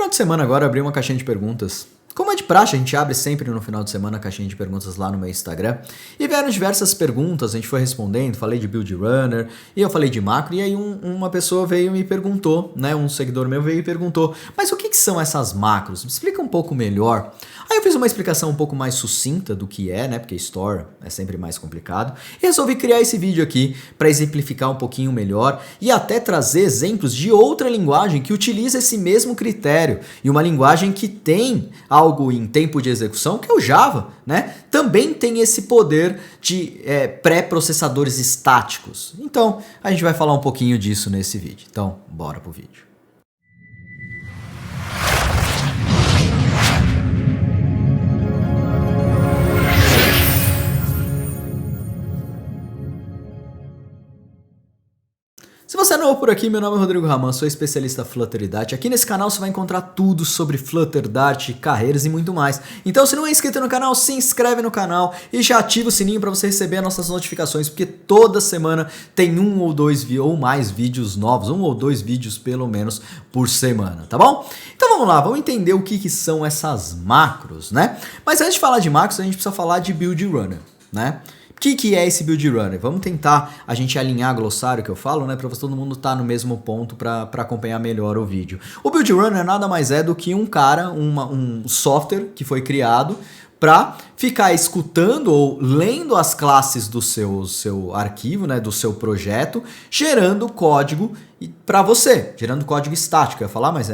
Final de semana agora abri uma caixinha de perguntas. Como é de praxe, a gente abre sempre no final de semana a caixinha de perguntas lá no meu Instagram. E vieram diversas perguntas, a gente foi respondendo, falei de Build Runner, e eu falei de macro, e aí uma pessoa veio e me perguntou, né, um seguidor meu veio e perguntou, mas o que são essas macros? Me explica um pouco melhor. Aí eu fiz uma explicação um pouco mais sucinta do que é, né, porque Store é sempre mais complicado, e resolvi criar esse vídeo aqui para exemplificar um pouquinho melhor e até trazer exemplos de outra linguagem que utiliza esse mesmo critério, e uma linguagem que tem algo em tempo de execução, que é o Java, né? Também tem esse poder de pré-processadores estáticos. Então, a gente vai falar um pouquinho disso nesse vídeo. Então, bora pro vídeo. Se você é novo por aqui, meu nome é Rodrigo Raman, sou especialista Flutter e Dart. Aqui nesse canal você vai encontrar tudo sobre Flutter, Dart, carreiras e muito mais. Então, se não é inscrito no canal, se inscreve no canal e já ativa o sininho para você receber as nossas notificações, porque toda semana tem um ou dois ou mais vídeos novos, um ou dois vídeos pelo menos por semana, tá bom? Então vamos lá, vamos entender o que são essas macros, né? Mas antes de falar de macros, a gente precisa falar de Build Runner, né? O que é esse Build Runner? Vamos tentar a gente alinhar glossário que eu falo, né? Para todo mundo estar no mesmo ponto para acompanhar melhor o vídeo. O Build Runner nada mais é do que um software que foi criado para ficar escutando ou lendo as classes do seu arquivo, né, do seu projeto, gerando código para você, gerando código estático. Eu ia falar, mas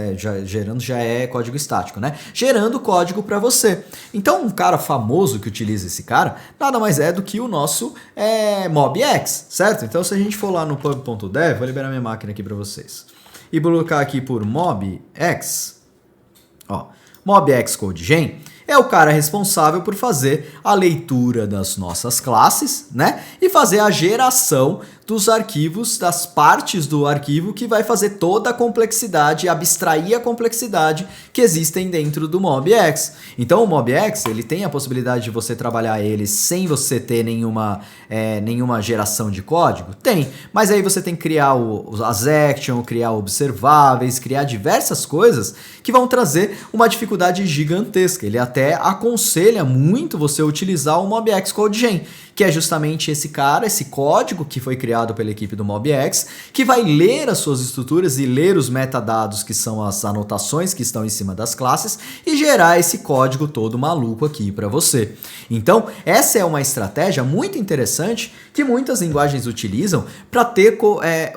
gerando já é código estático, né? Gerando código para você. Então, um cara famoso que utiliza esse cara, nada mais é do que o nosso MobX, certo? Então, se a gente for lá no pub.dev, vou liberar minha máquina aqui para vocês, e colocar aqui por MobX, ó, MobX CodeGen, é o cara responsável por fazer a leitura das nossas classes, né? E fazer a geração dos arquivos, das partes do arquivo que vai fazer toda a complexidade, abstrair a complexidade que existem dentro do MobX. Então o MobX, ele tem a possibilidade de você trabalhar ele sem você ter nenhuma geração de código? Tem, mas aí você tem que criar as actions, criar observáveis, criar diversas coisas que vão trazer uma dificuldade gigantesca. Ele até aconselha muito você utilizar o MobX CodeGen, que é justamente esse código que foi criado pela equipe do MobX, que vai ler as suas estruturas e ler os metadados, que são as anotações que estão em cima das classes, e gerar esse código todo maluco aqui para você. Então, essa é uma estratégia muito interessante que muitas linguagens utilizam para ter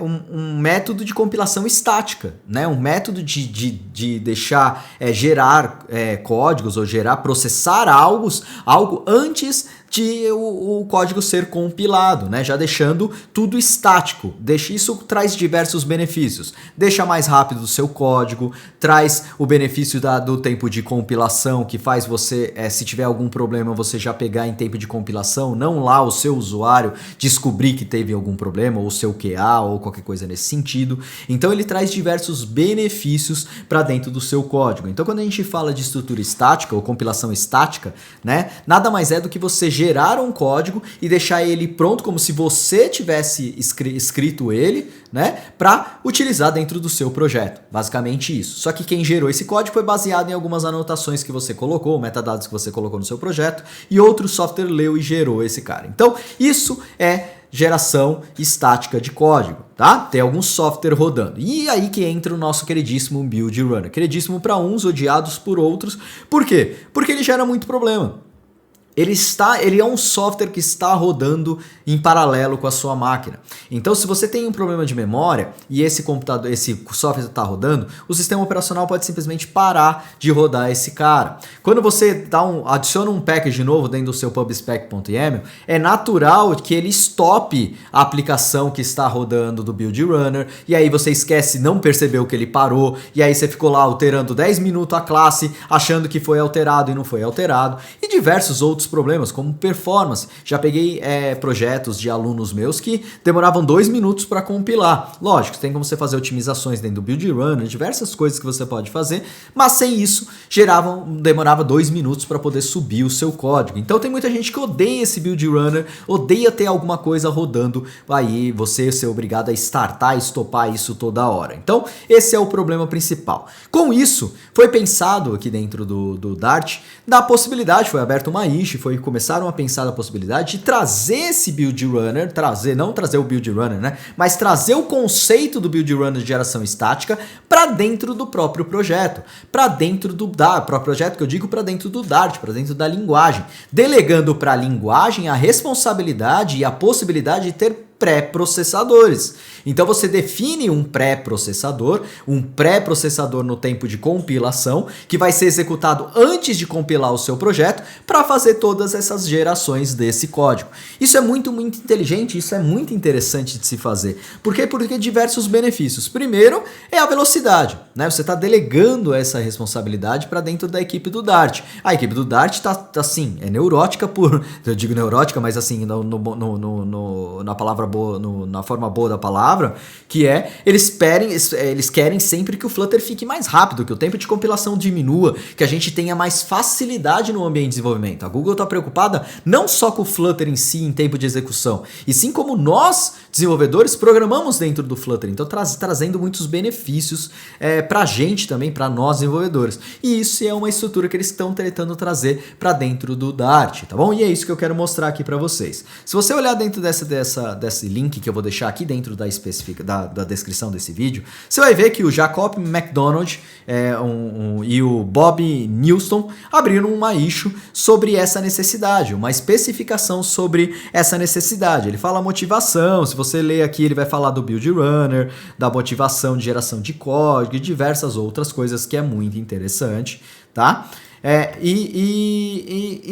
um método de compilação estática, né? Um método de deixar gerar códigos ou processar algo antes de o código ser compilado, né? Já deixando tudo estático. Isso traz diversos benefícios. Deixa mais rápido o seu código, traz o benefício do tempo de compilação, que faz você, se tiver algum problema, você já pegar em tempo de compilação, não lá o seu usuário descobrir que teve algum problema, ou o seu QA, ou qualquer coisa nesse sentido. Então ele traz diversos benefícios para dentro do seu código. Então quando a gente fala de estrutura estática ou compilação estática, né? Nada mais é do que você gerar um código e deixar ele pronto como se você tivesse escrito ele, né, para utilizar dentro do seu projeto. Basicamente isso. Só que quem gerou esse código foi baseado em algumas anotações que você colocou, metadados que você colocou no seu projeto, e outro software leu e gerou esse cara. Então, isso é geração estática de código, tá? Tem algum software rodando. E aí que entra o nosso queridíssimo Build Runner. Queridíssimo para uns, odiados por outros. Por quê? Porque ele gera muito problema. Ele é um software que está rodando em paralelo com a sua máquina. Então, se você tem um problema de memória e esse software está rodando, o sistema operacional pode simplesmente parar de rodar esse cara. Quando você adiciona um package novo dentro do seu pubspec.yaml, é natural que ele stoppe a aplicação que está rodando do Build Runner, e aí você esquece, não percebeu que ele parou, e aí você ficou lá alterando 10 minutos a classe, achando que foi alterado e não foi alterado, e diversos outros problemas, como performance. Já peguei projetos de alunos meus que demoravam 2 minutos para compilar. Lógico, tem como você fazer otimizações dentro do Build Runner, diversas coisas que você pode fazer, mas sem isso demorava 2 minutos para poder subir o seu código. Então tem muita gente que odeia esse Build Runner, odeia ter alguma coisa rodando, aí você ser obrigado a startar e estopar isso toda hora. Então esse é o problema principal. Com isso, foi pensado aqui dentro do Dart, da possibilidade, foi aberta uma issue, começaram a pensar na possibilidade de trazer esse Build Runner, não trazer o Build Runner, né? Mas trazer o conceito do Build Runner de geração estática para dentro do próprio projeto, para dentro do próprio projeto, que eu digo para dentro do Dart, para dentro da linguagem, delegando para a linguagem a responsabilidade e a possibilidade de ter pré-processadores. Então você define um pré-processador no tempo de compilação, que vai ser executado antes de compilar o seu projeto para fazer todas essas gerações desse código. Isso é muito, muito inteligente, isso é muito interessante de se fazer. Por quê? Porque diversos benefícios. Primeiro é a velocidade, né? Você está delegando essa responsabilidade para dentro da equipe do Dart. A equipe do Dart está assim, é neurótica eu digo neurótica, mas assim, na palavra boa, na forma boa da palavra, que é, eles querem sempre que o Flutter fique mais rápido, que o tempo de compilação diminua, que a gente tenha mais facilidade no ambiente de desenvolvimento. A Google está preocupada não só com o Flutter em si, em tempo de execução, e sim como nós, desenvolvedores, programamos dentro do Flutter, então trazendo muitos benefícios para a gente também, para nós desenvolvedores. E isso é uma estrutura que eles estão tentando trazer para dentro do Dart, tá bom? E é isso que eu quero mostrar aqui para vocês. Se você olhar dentro desse link que eu vou deixar aqui dentro da descrição desse vídeo, você vai ver que o Jacob McDonald e o Bob Newston abriram uma issue sobre essa necessidade, uma especificação sobre essa necessidade. Ele fala motivação, se você ler aqui ele vai falar do Build Runner, da motivação de geração de código e diversas outras coisas que é muito interessante, tá? E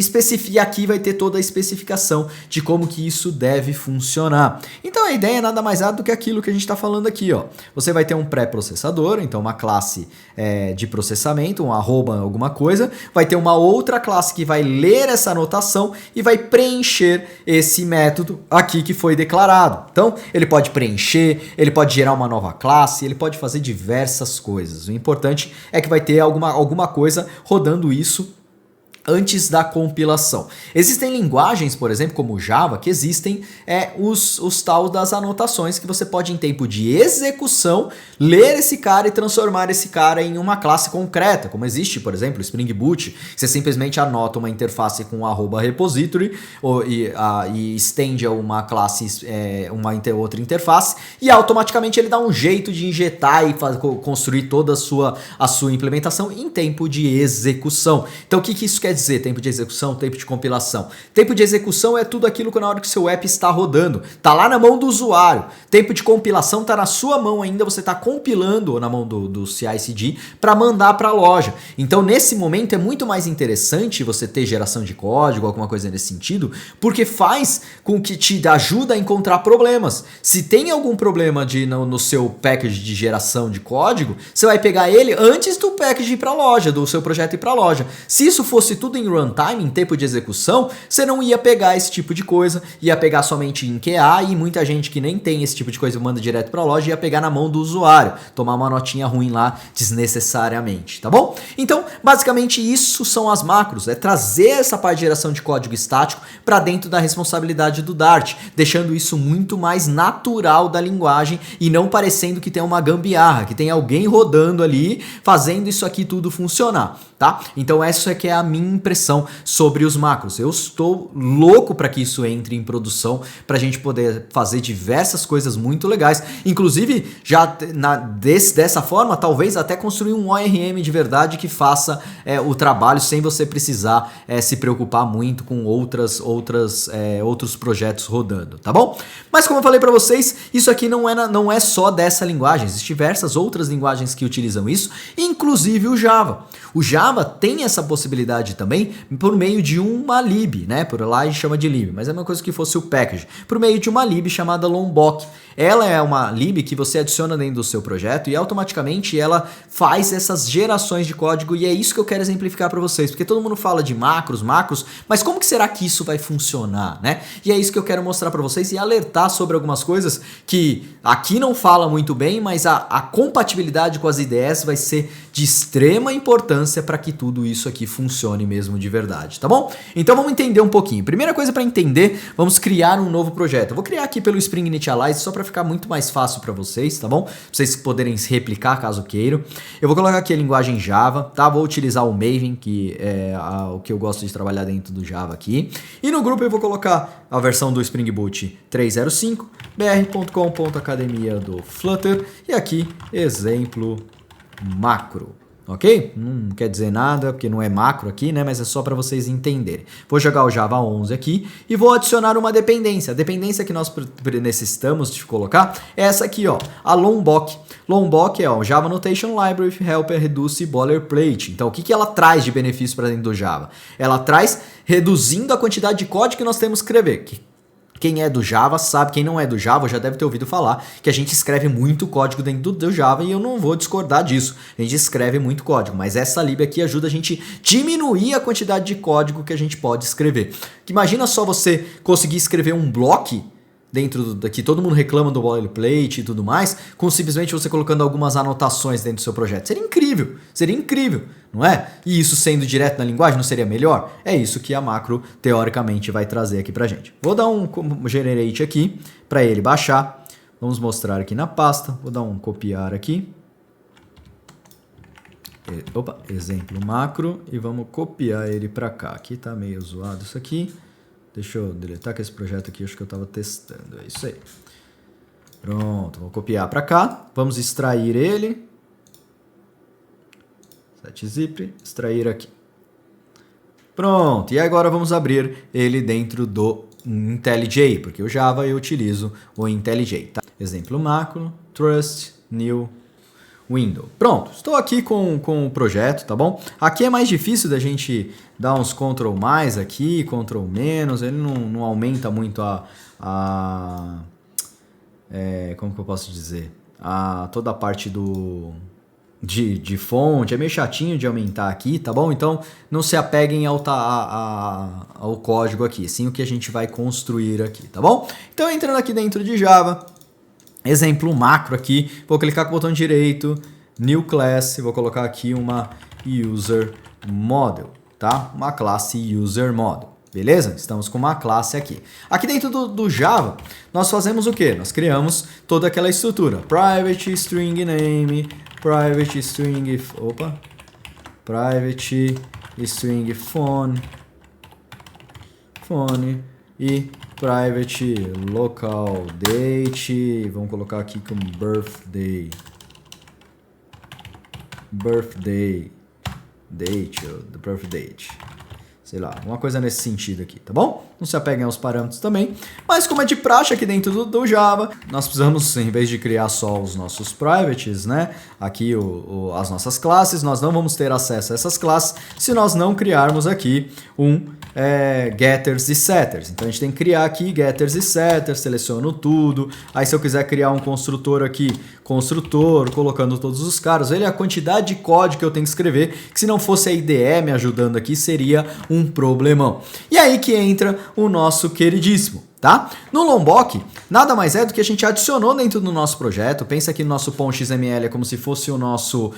aqui vai ter toda a especificação de como que isso deve funcionar. Então a ideia é nada mais do que aquilo que a gente está falando aqui, ó. Você vai ter um pré-processador, então uma classe de processamento, um arroba alguma coisa, vai ter uma outra classe que vai ler essa anotação e vai preencher esse método aqui que foi declarado. Então ele pode preencher, ele pode gerar uma nova classe, ele pode fazer diversas coisas. O importante é que vai ter alguma coisa rodando isso antes da compilação. Existem linguagens, por exemplo, como o Java, que existem os tal das anotações que você pode, em tempo de execução, ler esse cara e transformar esse cara em uma classe concreta, como existe, por exemplo, o Spring Boot. Você simplesmente anota uma interface com @repository e estende a uma classe, outra interface, e automaticamente ele dá um jeito de injetar e construir toda a sua implementação em tempo de execução. Então o que isso quer dizer? Tempo de execução, tempo de compilação. Tempo de execução é tudo aquilo que na hora que o seu app está rodando, está lá na mão do usuário. Tempo de compilação está na sua mão ainda, você está compilando, ou na mão do CI/CD, para mandar para a loja. Então nesse momento é muito mais interessante você ter geração de código, alguma coisa nesse sentido, porque faz com que te ajuda a encontrar problemas. Se tem algum problema no seu package de geração de código, você vai pegar ele antes do package ir para a loja, do seu projeto ir para a loja. Se isso fosse tudo em runtime, em tempo de execução, você não ia pegar esse tipo de coisa, ia pegar somente em QA, e muita gente que nem tem esse tipo de coisa manda direto para a loja, ia pegar na mão do usuário, tomar uma notinha ruim lá desnecessariamente, tá bom? Então, basicamente isso são as macros, é trazer essa parte de geração de código estático para dentro da responsabilidade do Dart, deixando isso muito mais natural da linguagem e não parecendo que tem uma gambiarra, que tem alguém rodando ali, fazendo isso aqui tudo funcionar, tá? Então essa é que é a minha impressão sobre os macros. Eu estou louco para que isso entre em produção, para a gente poder fazer diversas coisas muito legais, inclusive dessa forma talvez até construir um ORM de verdade que faça o trabalho sem você precisar se preocupar muito com outros projetos rodando, tá bom? Mas como eu falei para vocês, isso aqui não é só dessa linguagem, existem diversas outras linguagens que utilizam isso, inclusive o Java. O Java tem essa possibilidade também por meio de uma lib, né? Por lá a gente chama de lib, mas é uma coisa que fosse o package. Por meio de uma lib chamada Lombok. Ela é uma lib que você adiciona dentro do seu projeto e automaticamente ela faz essas gerações de código, e é isso que eu quero exemplificar para vocês, porque todo mundo fala de macros, mas como que será que isso vai funcionar, né? E é isso que eu quero mostrar para vocês e alertar sobre algumas coisas que aqui não fala muito bem, mas a compatibilidade com as IDEs vai ser de extrema importância para que tudo isso aqui funcione mesmo de verdade, tá bom? Então vamos entender um pouquinho. Primeira coisa para entender, vamos criar um novo projeto. Eu vou criar aqui pelo Spring Initialize só para ficar muito mais fácil para vocês, tá bom? Pra vocês poderem se replicar caso queiram. Eu vou colocar aqui a linguagem Java, tá? Vou utilizar o Maven, que é o que eu gosto de trabalhar dentro do Java aqui. E no grupo eu vou colocar a versão do Spring Boot 305, br.com.academia do Flutter e aqui exemplo macro, ok? Não quer dizer nada, porque não é macro aqui, né? Mas é só para vocês entenderem. Vou jogar o Java 11 aqui e vou adicionar uma dependência. A dependência que nós necessitamos de colocar é essa aqui, ó, a Lombok. Lombok é o Java Annotation Library Helper Reduce Boilerplate. Então, o que ela traz de benefício para dentro do Java? Ela traz reduzindo a quantidade de código que nós temos que escrever. Quem é do Java sabe, quem não é do Java já deve ter ouvido falar que a gente escreve muito código dentro do Java e eu não vou discordar disso. A gente escreve muito código, mas essa lib aqui ajuda a gente a diminuir a quantidade de código que a gente pode escrever. Imagina só você conseguir escrever um bloco dentro daqui, todo mundo reclama do boilerplate e tudo mais, com simplesmente você colocando algumas anotações dentro do seu projeto. Seria incrível, não é? E isso sendo direto na linguagem, não seria melhor? É isso que a macro, teoricamente, vai trazer aqui pra gente. Vou dar um generate aqui, para ele baixar. Vamos mostrar aqui na pasta, vou dar um copiar aqui. Opa, exemplo macro, e vamos copiar ele para cá. Aqui tá meio zoado isso aqui. Deixa eu deletar que esse projeto aqui, acho que eu estava testando. É isso aí. Pronto, vou copiar para cá. Vamos extrair ele. Set zip, extrair aqui. Pronto, e agora vamos abrir ele dentro do IntelliJ, porque o Java eu utilizo o IntelliJ. Tá? Exemplo macro, trust, new, window. Pronto, estou aqui com o projeto, tá bom? Aqui é mais difícil da gente dar uns Ctrl mais aqui, Ctrl menos, ele não aumenta muito como que eu posso dizer? Toda a parte de fonte, é meio chatinho de aumentar aqui, tá bom? Então não se apeguem ao código aqui, sim o que a gente vai construir aqui, tá bom? Então entrando aqui dentro de Java, exemplo macro aqui, vou clicar com o botão direito, New Class, vou colocar aqui uma User Model, tá? Uma classe User Model, beleza? Estamos com uma classe aqui. Aqui dentro do Java, nós fazemos o quê? Nós criamos toda aquela estrutura, private string name, private string phone e private local date, vamos colocar aqui como birthday date, sei lá, uma coisa nesse sentido aqui, tá bom? Não se apeguem aos parâmetros também, mas como é de praxe aqui dentro do Java, nós precisamos, em vez de criar só os nossos privates, né, aqui as nossas classes, nós não vamos ter acesso a essas classes se nós não criarmos aqui getters e setters. Então a gente tem que criar aqui getters e setters, seleciono tudo. Aí se eu quiser criar um construtor aqui, construtor, colocando todos os caras, olha a quantidade de código que eu tenho que escrever, que se não fosse a IDE me ajudando aqui, seria um problemão. E aí que entra o nosso queridíssimo, tá? No Lombok, nada mais é do que a gente adicionou dentro do nosso projeto. Pensa que no nosso .xml é como se fosse o nosso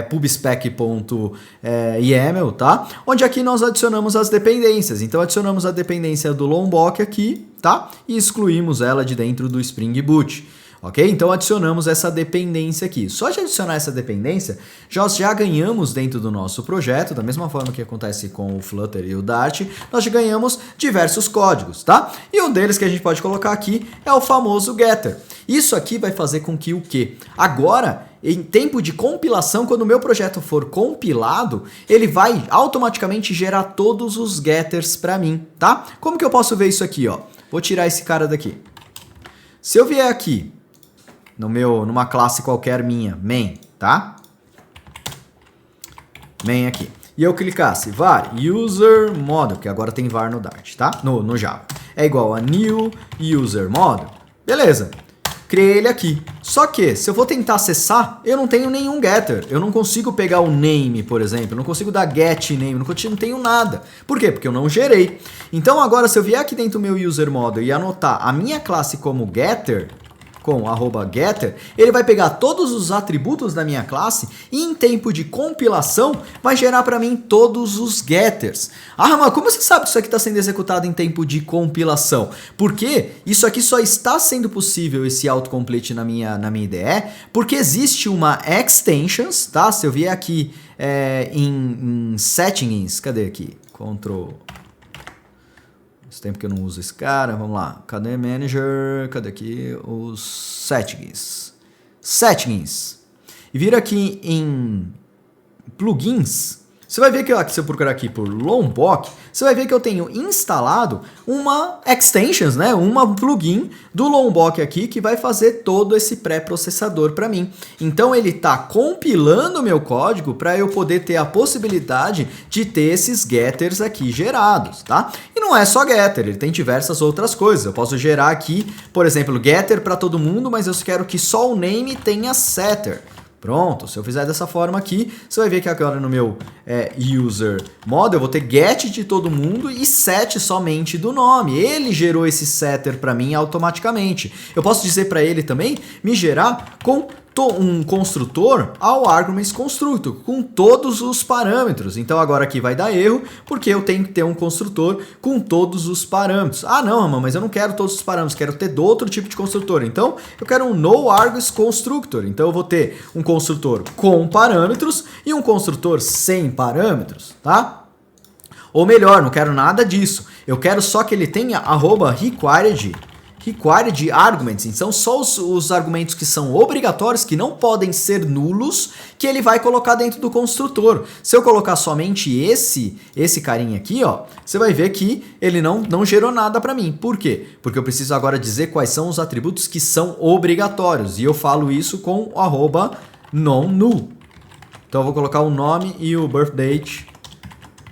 pubspec.yaml, tá? Onde aqui nós adicionamos as dependências. Então adicionamos a dependência do Lombok aqui, tá? E excluímos ela de dentro do Spring Boot. Ok? Então adicionamos essa dependência aqui. Só de adicionar essa dependência, nós já ganhamos dentro do nosso projeto, da mesma forma que acontece com o Flutter e o Dart, nós já ganhamos diversos códigos, tá? E um deles que a gente pode colocar aqui é o famoso getter. Isso aqui vai fazer com que o quê? Agora, em tempo de compilação, quando o meu projeto for compilado, ele vai automaticamente gerar todos os getters para mim, tá? Como que eu posso ver isso aqui, ó? Vou tirar esse cara daqui. Se eu vier aqui numa classe qualquer minha, main, tá? Main aqui. E eu clicasse var user model, que agora tem var no Dart, tá? No Java. É igual a new user model. Beleza. criei ele aqui. Só que, se eu vou tentar acessar, eu não tenho nenhum getter. Eu não consigo pegar o name, por exemplo. Eu não consigo dar get name, não tenho nada. Por quê? Porque eu não gerei. Então agora, se eu vier aqui dentro do meu user model e anotar a minha classe como getter, com @getter, ele vai pegar todos os atributos da minha classe e em tempo de compilação vai gerar para mim todos os getters. Ah, Raman, como você sabe que isso aqui está sendo executado em tempo de compilação? Porque isso aqui só está sendo possível, esse autocomplete na minha IDE, porque existe uma extensions, tá? Se eu vier aqui em settings, cadê aqui? Ctrl... Faz tempo que eu não uso esse cara, vamos lá. Cadê Manager? Cadê aqui os settings? Settings. E vira aqui em plugins. Você vai ver que se eu procurar aqui por Lombok, você vai ver que eu tenho instalado uma extensions, né? Uma plugin do Lombok aqui que vai fazer todo esse pré-processador para mim. Então ele está compilando o meu código para eu poder ter a possibilidade de ter esses getters aqui gerados, tá? E não é só getter, ele tem diversas outras coisas. Eu posso gerar aqui, por exemplo, getter para todo mundo, mas eu quero que só o name tenha setter. Pronto, se eu fizer dessa forma aqui, você vai ver que agora no meu user model eu vou ter get de todo mundo e set somente do nome. Ele gerou esse setter para mim automaticamente. Eu posso dizer para ele também me gerar com um construtor ao arguments constructor, com todos os parâmetros. Então agora aqui vai dar erro, porque eu tenho que ter um construtor com todos os parâmetros. Ah não, Raman, mas eu não quero todos os parâmetros, quero ter do outro tipo de construtor. Então eu quero um noArgs constructor. Então eu vou ter um construtor com parâmetros e um construtor sem parâmetros, tá? Ou melhor, não quero nada disso. Eu quero só que ele tenha @required arguments, então só os argumentos que são obrigatórios, que não podem ser nulos, que ele vai colocar dentro do construtor. Se eu colocar somente esse carinha aqui, ó, você vai ver que ele não gerou nada para mim. Por quê? Porque eu preciso agora dizer quais são os atributos que são obrigatórios, e eu falo isso com o @non-null. Então eu vou colocar o nome e o birth date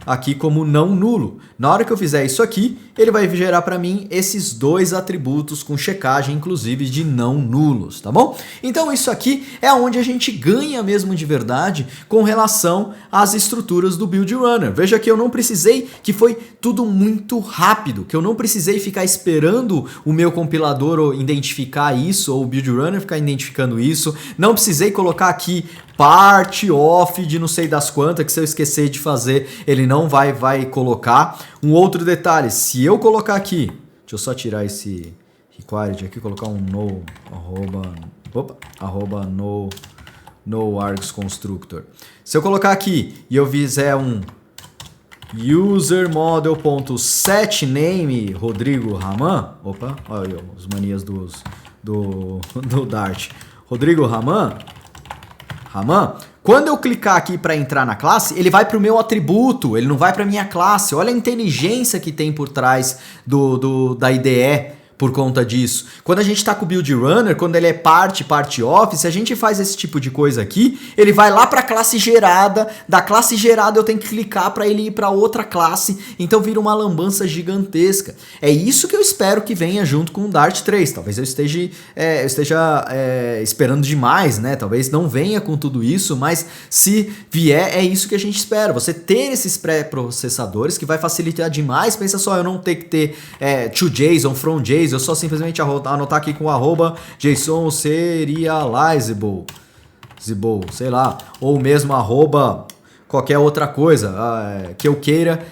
aqui como não nulo. Na hora que eu fizer isso aqui, ele vai gerar para mim esses dois atributos com checagem, inclusive, de não nulos, tá bom? Então isso aqui é onde a gente ganha mesmo de verdade com relação às estruturas do Build Runner. Veja que eu não precisei, que foi tudo muito rápido, que eu não precisei ficar esperando o meu compilador identificar isso, ou o Build Runner ficar identificando isso. Não precisei colocar aqui part of de não sei das quantas, que se eu esquecer de fazer, ele não vai colocar. Um outro detalhe, se eu colocar aqui, deixa eu só tirar esse required aqui, colocar um noArgs constructor. Se eu colocar aqui e eu fizer um userModel.setName Rodrigo Raman, opa, olha aí, as manias do Dart. Rodrigo Raman, quando eu clicar aqui para entrar na classe, ele vai para o meu atributo, ele não vai para minha classe. Olha a inteligência que tem por trás da IDE por conta disso. Quando a gente está com o Build Runner, quando ele é part of, se a gente faz esse tipo de coisa aqui, ele vai lá para a classe gerada, da classe gerada eu tenho que clicar para ele ir para outra classe, então vira uma lambança gigantesca. É isso que eu espero que venha junto com o Dart 3. Talvez eu esteja esperando demais, né? Talvez não venha com tudo isso, mas se vier, é isso que a gente espera. Você ter esses pré-processadores que vai facilitar demais. Pensa só, eu não ter que ter to.json, from JSON, eu só simplesmente anotar aqui com @JSON serializable, sei lá, ou mesmo qualquer outra coisa que eu queira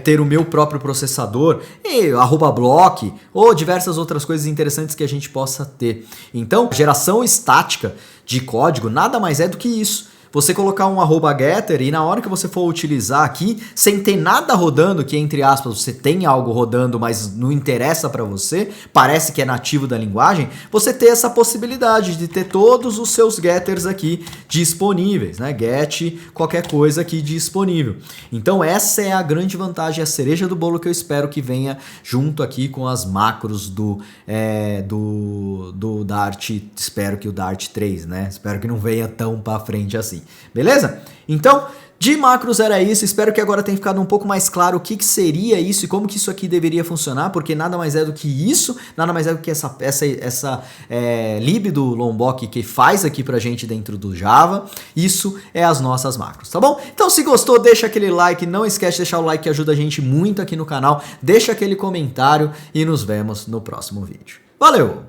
ter o meu próprio processador, e @block, ou diversas outras coisas interessantes que a gente possa ter. Então, geração estática de código nada mais é do que isso. Você colocar um @getter e na hora que você for utilizar aqui, sem ter nada rodando, que entre aspas você tem algo rodando, mas não interessa para você, parece que é nativo da linguagem, você ter essa possibilidade de ter todos os seus getters aqui disponíveis, né? Get qualquer coisa aqui disponível. Então essa é a grande vantagem, a cereja do bolo que eu espero que venha junto aqui com as macros do Dart, espero que o Dart 3, né? Espero que não venha tão para frente assim. Beleza? Então, De macros era isso, espero que agora tenha ficado um pouco mais claro o que seria isso e como que isso aqui deveria funcionar, porque nada mais é do que isso, nada mais é do que essa lib do Lombok que faz aqui pra gente dentro do Java. Isso é as nossas macros, tá bom? Então se gostou, deixa aquele like, não esquece de deixar o like que ajuda a gente muito aqui no canal, deixa aquele comentário e nos vemos no próximo vídeo. Valeu!